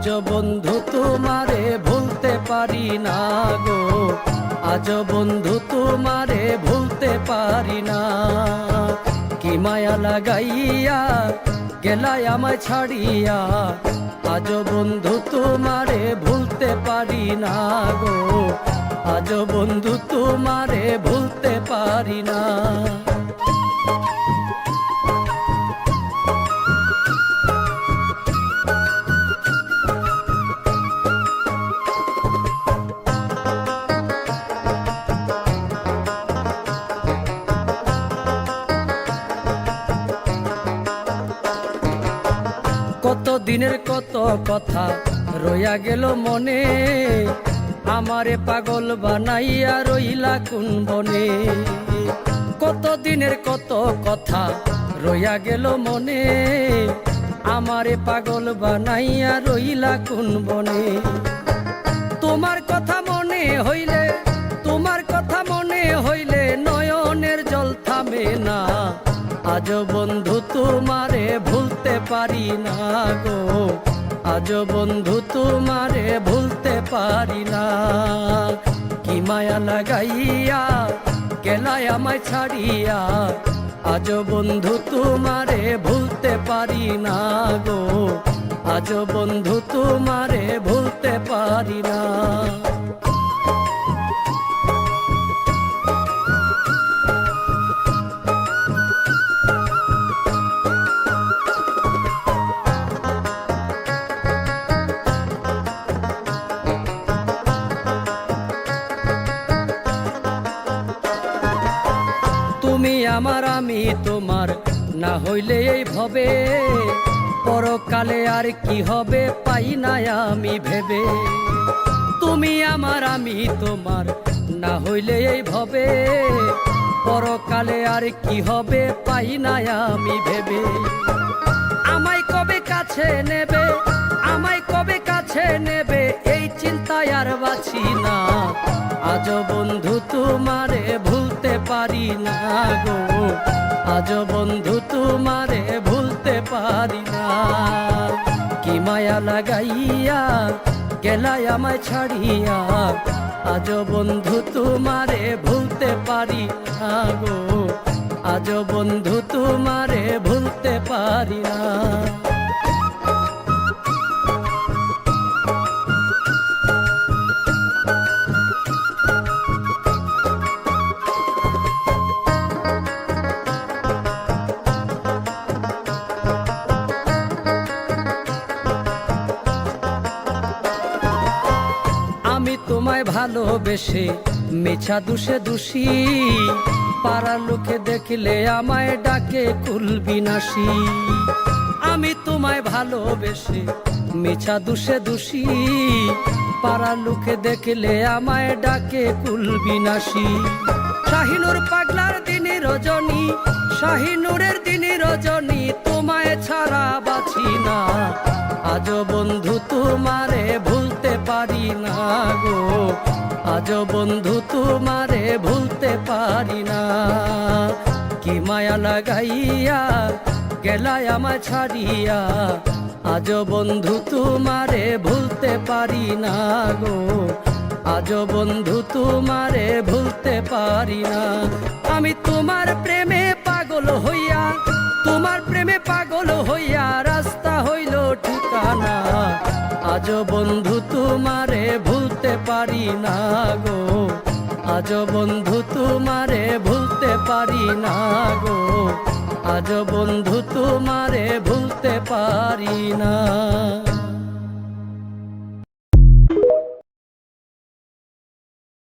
আজ বন্ধু তোমারে ভুলতে পারি না গো, আজ বন্ধু তোমারে ভুলতে পারি না। কি মায়া লাগাইয়া গেলাই আমায় ছাড়িয়া, আজ বন্ধু তোমারে ভুলতে পারি না গো, আজ বন্ধু তোমারে ভুলতে পারি না। কত দিনের কত কথা রইয়া গেল মনে, আমারে পাগল বানাইয়া রইলা কোন বনে। কত দিনের কত কথা রইয়া গেল মনে, আমারে পাগল বানাইয়া রইলা কোন বনে। তোমার কথা মনে হইলে, তোমার কথা মনে হইলে নয়নের জল থামে না। আজ বন্ধু তোমারে ভুলতে পারি না গো, আজ বন্ধু তোমারে ভুলতে পারি না। কি মায়া লাগাইয়া গেলাই আমায় ছাড়িয়া, আজ বন্ধু তোমারে ভুলতে পারি না গো, আজ বন্ধু তোমারে ভুলতে পারি না। তুমি আমার আমি তোমার না হইলে এই ভবে, পরকালে আর কি হবে পাই না আমি ভেবে। তুমি আমার আমি তোমার না হইলে এই ভবে, পরকালে আর কি হবে পাই না আমি ভেবে। আমায় কবে কাছে নেবে, আমায় কবে কাছে নেবে, এই চিন্তায় আর বাঁচি না। আজ বন্ধু তোমারে ভুলতে পারি না গো, আজ বন্ধু তোমারে ভুলতে পারি না। কি মায়া লাগাইয়া গেলাই আমায় ছাড়িয়া, আজ বন্ধু তোমারে ভুলতে পারি না গো, আজ বন্ধু তোমারে ভুলতে পারি না। আমি তোমায় ভালোবেসে মিছা দুষে দোষী, পাড়ার লোকে দেখলে আমায় ডাকে কুল বিনাশী। আমি তোমায় ভালোবেসে মিছা দুষে দোষী, পাড়ার লোকে দেখলে আমায় ডাকে কুল বিনাশী। শাহিনুর পাগলার দিনে রজনী, শাহিনুরের দিনে রজনী, তোমায় ছাড়া বাঁচি না। আজ বন্ধু তোমারে ভুলতে পারি না গো, আজ বন্ধু তোমারে ভুলতে পারি না। কি মায়া লাগাইয়া গেলাই আমায় ছাড়িয়া, আজ বন্ধু তোমারে ভুলতে পারি না গো, আজ বন্ধু তোমারে ভুলতে পারি না। আমি তোমার প্রেমে পাগল হইয়া, তোমার প্রেমে পাগল হইয়া রাস্তা হইল ঠিকানা। আজ বন্ধু তোমারে ভুলতে পারি না গো, আজ বন্ধু তোমারে ভুলতে পারি না গো, আজ বন্ধু তোমারে ভুলতে পারি না।